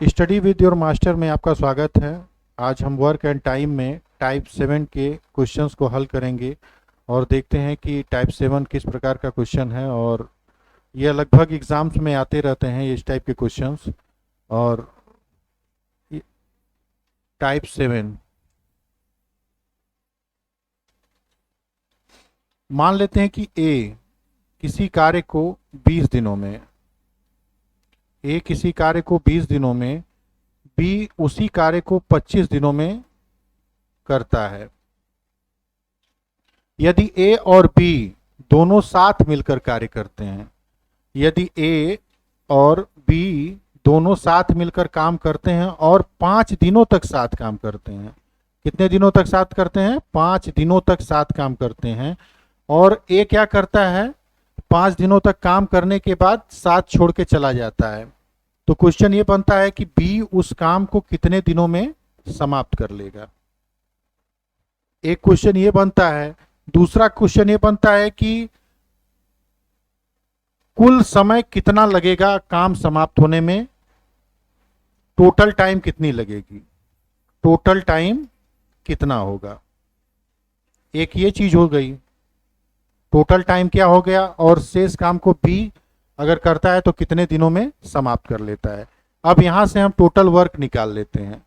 Study with your master में आपका स्वागत है। आज हम वर्क एंड टाइम में टाइप 7 के क्वेश्चंस को हल करेंगे और देखते हैं कि टाइप 7 किस प्रकार का क्वेश्चन है। और यह लगभग एग्जाम्स में आते रहते हैं इस टाइप के क्वेश्चंस। और टाइप 7 मान लेते हैं कि ए किसी कार्य को 20 दिनों में किसी कार्य को 20 दिनों में, बी उसी कार्य को 25 दिनों में करता है। यदि ए और बी दोनों साथ मिलकर कार्य करते हैं, यदि ए और बी दोनों साथ मिलकर काम करते हैं और 5 दिनों तक साथ काम करते हैं। कितने दिनों तक साथ करते हैं? 5 दिनों तक साथ काम करते हैं। और ए क्या करता है? 5 दिनों तक काम करने के बाद साथ छोड़ के चला जाता है। तो क्वेश्चन ये बनता है कि बी उस काम को कितने दिनों में समाप्त कर लेगा। एक क्वेश्चन ये बनता है। दूसरा क्वेश्चन ये बनता है कि कुल समय कितना लगेगा काम समाप्त होने में, टोटल टाइम कितनी लगेगी, टोटल टाइम कितना होगा। एक ये चीज हो गई, टोटल टाइम क्या हो गया, और शेष काम को बी अगर करता है तो कितने दिनों में समाप्त कर लेता है। अब यहां से हम टोटल वर्क निकाल लेते हैं।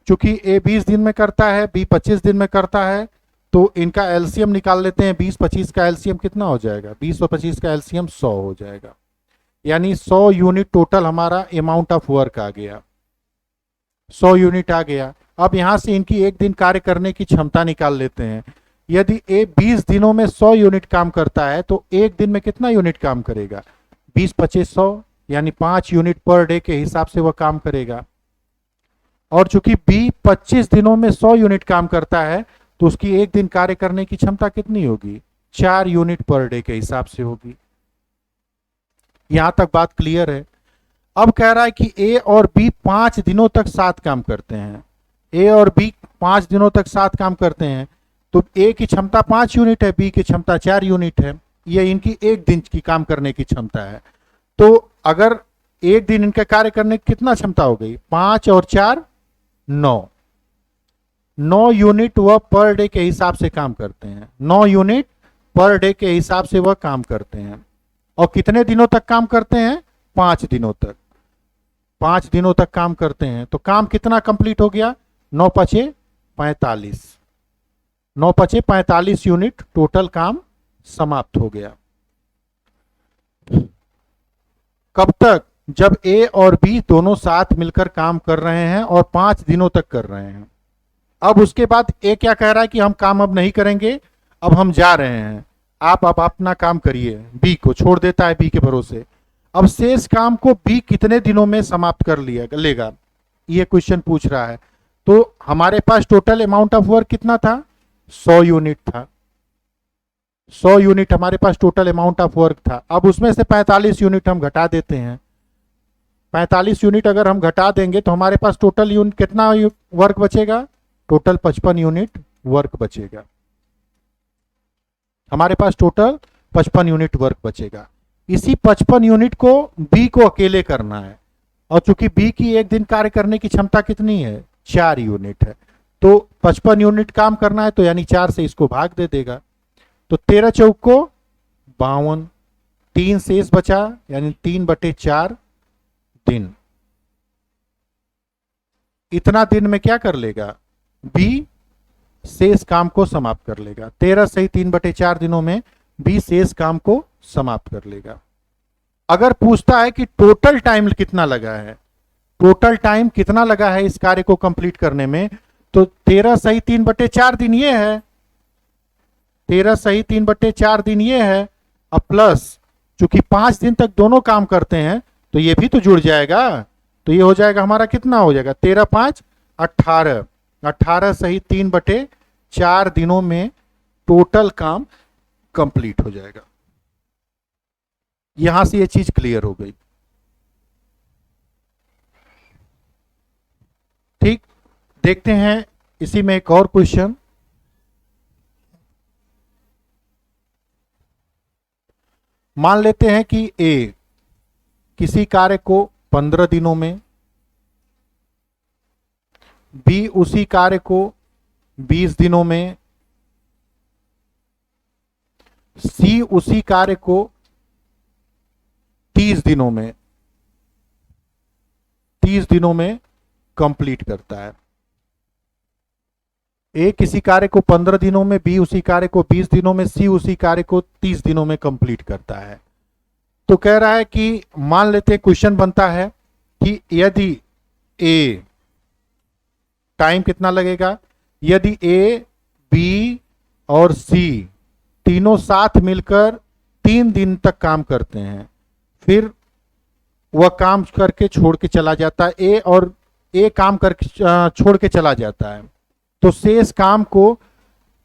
चूंकि ए 20 दिन में करता है, बी 25 दिन में करता है, तो इनका एलसीएम निकाल लेते हैं। 20-25 का एलसीएम कितना हो जाएगा? 20 और 25 का एलसीएम 100 हो जाएगा। यानी 100 यूनिट टोटल हमारा अमाउंट ऑफ वर्क आ गया, 100 यूनिट आ गया। अब यहां से इनकी एक दिन कार्य करने की क्षमता निकाल लेते हैं। यदि ए 20 दिनों में 100 यूनिट काम करता है तो एक दिन में कितना यूनिट काम करेगा? 20-25-100 यानी 5 यूनिट पर डे के हिसाब से वह काम करेगा। और चूंकि बी 25 दिनों में 100 यूनिट काम करता है तो उसकी एक दिन कार्य करने की क्षमता कितनी होगी? 4 यूनिट पर डे के हिसाब से होगी। यहां तक बात क्लियर है। अब कह रहा है कि ए और बी 5 दिनों तक साथ काम करते हैं। ए और बी 5 दिनों तक साथ काम करते हैं, तो ए की क्षमता 5 यूनिट है, बी की क्षमता 4 यूनिट है। ये इनकी एक दिन की काम करने की क्षमता है। तो अगर एक दिन इनका कार्य करने की कितना क्षमता हो गई? 5 और 4 9 यूनिट वह पर डे के हिसाब से काम करते हैं। 9 यूनिट पर डे के हिसाब से वह काम करते हैं। और कितने दिनों तक काम करते हैं? 5 दिनों तक। 5 दिनों तक काम करते हैं तो काम कितना कंप्लीट हो गया? 9 पचे 45, 9 पचे 45 यूनिट टोटल काम समाप्त हो गया। कब तक? जब ए और बी दोनों साथ मिलकर काम कर रहे हैं और 5 दिनों तक कर रहे हैं। अब उसके बाद ए क्या कह रहा है कि हम काम अब नहीं करेंगे, अब हम जा रहे हैं, आप अब अपना काम करिए। बी को छोड़ देता है बी के भरोसे। अब शेष काम को बी कितने दिनों में समाप्त कर लिया लेगा, ये क्वेश्चन पूछ रहा है। तो हमारे पास टोटल अमाउंट ऑफ वर्क कितना था? 100 यूनिट था। 100 यूनिट हमारे पास टोटल अमाउंट ऑफ वर्क था। अब उसमें से 45 यूनिट हम घटा देते हैं। 45 यूनिट अगर हम घटा देंगे तो हमारे पास टोटल यूनिट कितना वर्क बचेगा? टोटल 55 यूनिट वर्क बचेगा। हमारे पास टोटल 55 यूनिट वर्क बचेगा। इसी 55 यूनिट को बी को अकेले करना है। और चूंकि बी की एक दिन कार्य करने की क्षमता कितनी है? 4 यूनिट है। तो 55 यूनिट काम करना है तो यानी 4 से इसको भाग दे देगा। तो 13 चौक को 52, 3 शेष बचा यानी 3/4 दिन। इतना दिन में क्या कर लेगा? बी शेष काम को समाप्त कर लेगा। 13 से 3/4 दिनों में बी शेष काम को समाप्त कर लेगा। अगर पूछता है कि टोटल टाइम कितना लगा है, टोटल टाइम कितना लगा है इस कार्य को कंप्लीट करने में, तो 13 सही 3/4 दिन ये है। 13 सही 3/4 दिन ये है। अब प्लस चूंकि 5 दिन तक दोनों काम करते हैं तो ये भी तो जुड़ जाएगा। तो ये हो जाएगा हमारा, कितना हो जाएगा? 13×5 18, 18 सही 3/4 दिनों में टोटल काम कंप्लीट हो जाएगा। यहां से ये चीज क्लियर हो गई। ठीक, देखते हैं इसी में एक और क्वेश्चन। मान लेते हैं कि ए किसी कार्य को 15 दिनों में, बी उसी कार्य को 20 दिनों में, सी उसी कार्य को 30 दिनों में, 30 दिनों में कंप्लीट करता है। ए किसी कार्य को 15 दिनों में, बी उसी कार्य को 20 दिनों में, सी उसी कार्य को 30 दिनों में कंप्लीट करता है। तो कह रहा है कि मान लेते हैं, क्वेश्चन बनता है कि यदि ए, टाइम कितना लगेगा, यदि ए, बी और सी तीनों साथ मिलकर 3 दिन तक काम करते हैं, फिर वह काम करके छोड़ के चला जाता है, ए काम करके छोड़ के चला जाता है, तो शेष काम को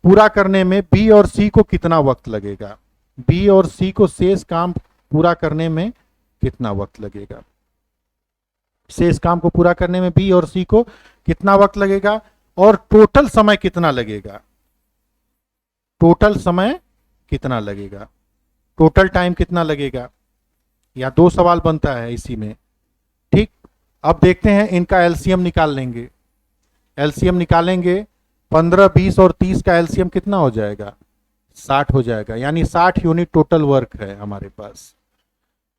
पूरा करने में बी और सी को कितना वक्त लगेगा, बी और सी को शेष काम पूरा करने में कितना वक्त लगेगा, शेष काम को पूरा करने में बी और सी को कितना वक्त लगेगा, और टोटल समय कितना लगेगा, टोटल समय कितना लगेगा, टोटल टाइम कितना लगेगा। या 2 सवाल बनता है इसी में। ठीक, अब देखते हैं, इनका एलसीएम निकाल लेंगे। एलसीएम निकालेंगे, 15, 20 और 30 का एलसीएम कितना हो जाएगा, 60 हो जाएगा, यानी 60 यूनिट टोटल वर्क है हमारे पास।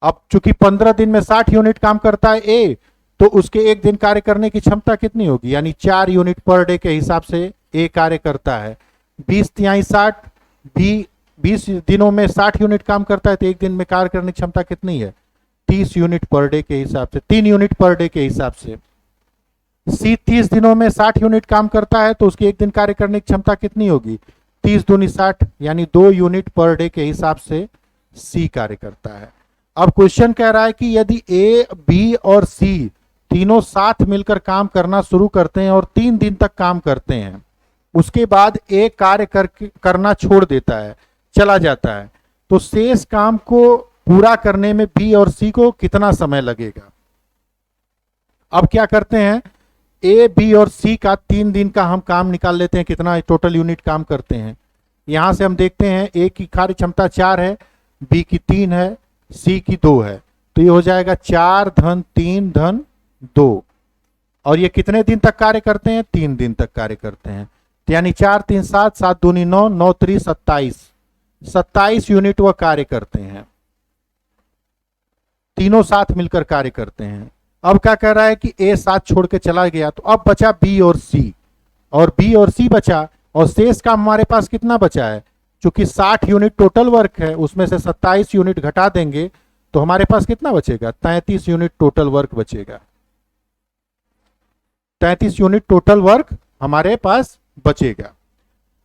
अब चूंकि 15 दिन में 60 यूनिट काम करता है ए, तो उसके एक दिन कार्य करने की क्षमता कितनी होगी, यानी 4 यूनिट पर डे के हिसाब से ए कार्य करता है। 20 तिहाई 60, बी 20 दिनों में 60 यूनिट काम करता है, तो एक दिन में कार्य करने की क्षमता कितनी है, 30 यूनिट पर डे के हिसाब से, 3 यूनिट पर डे के हिसाब से। सी 30 दिनों में 60 यूनिट काम करता है, तो उसकी एक दिन कार्य करने की क्षमता कितनी होगी, 30 दूनी 60, यानी 2 यूनिट पर डे के हिसाब से सी कार्य करता है। अब क्वेश्चन कह रहा है कि यदि ए, बी और सी तीनों साथ मिलकर काम करना शुरू करते हैं और 3 दिन तक काम करते हैं, उसके बाद ए कार्य करना छोड़ देता है, चला जाता है, तो शेष काम को पूरा करने में बी और सी को कितना समय लगेगा। अब क्या करते हैं, ए, बी और सी का 3 दिन का हम काम निकाल लेते हैं, कितना टोटल यूनिट काम करते हैं। यहां से हम देखते हैं, ए की कार्य क्षमता 4 है, बी की 3 है, सी की 2 है, तो ये हो जाएगा 4 धन 3 धन 2। और ये कितने दिन तक कार्य करते हैं, 3 दिन तक कार्य करते हैं, तो यानी 4 3 7, 7 दूनी 9, 9 3 27, 27 यूनिट वह कार्य करते हैं, तीनों साथ मिलकर कार्य करते हैं। अब क्या कह रहा है कि ए साथ छोड़ के चला गया, तो अब बचा बी और सी, और बी और सी बचा, और शेष काम हमारे पास कितना बचा है, चूंकि 60 यूनिट टोटल वर्क है, उसमें से 27 यूनिट घटा देंगे तो हमारे पास कितना बचेगा, 33 यूनिट टोटल वर्क बचेगा, 33 यूनिट टोटल वर्क हमारे पास बचेगा।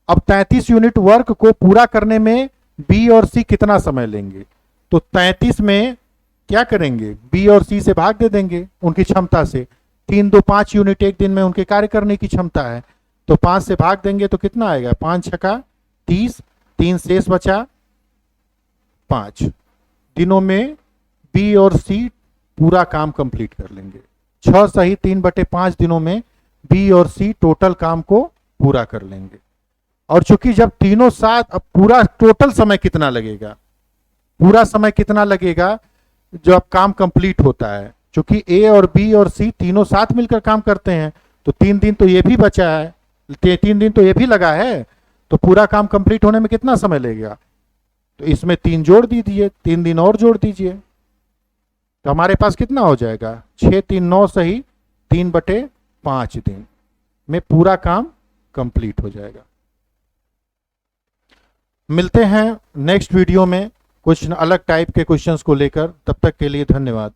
अब 33 यूनिट वर्क को पूरा करने में बी और सी कितना समय लेंगे, तो 33 में क्या करेंगे, बी और सी से भाग दे देंगे उनकी क्षमता से, 3 2 5 यूनिट एक दिन में उनके कार्य करने की क्षमता है, तो 5 से भाग देंगे तो कितना आएगा, 5 छका 30, 3 शेष बचा 5 दिनों में बी और सी पूरा काम कंप्लीट कर लेंगे। 6 सही 3/5 दिनों में बी और सी टोटल काम को पूरा कर लेंगे। और चूंकि जब तीनों साथ, अब पूरा टोटल समय कितना लगेगा, पूरा समय कितना लगेगा जब काम कंप्लीट होता है, चूंकि ए और बी और सी तीनों साथ मिलकर काम करते हैं, तो 3 दिन तो ये भी बचा है, 3 दिन तो ये भी लगा है, तो पूरा काम कंप्लीट होने में कितना समय लगेगा, तो इसमें 3 जोड़ दीजिए, 3 दिन और जोड़ दीजिए, तो हमारे पास कितना हो जाएगा, 6 3 9 सही 3/5 दिन में पूरा काम कंप्लीट हो जाएगा। मिलते हैं नेक्स्ट वीडियो में कुछ अलग टाइप के क्वेश्चंस को लेकर, तब तक के लिए धन्यवाद।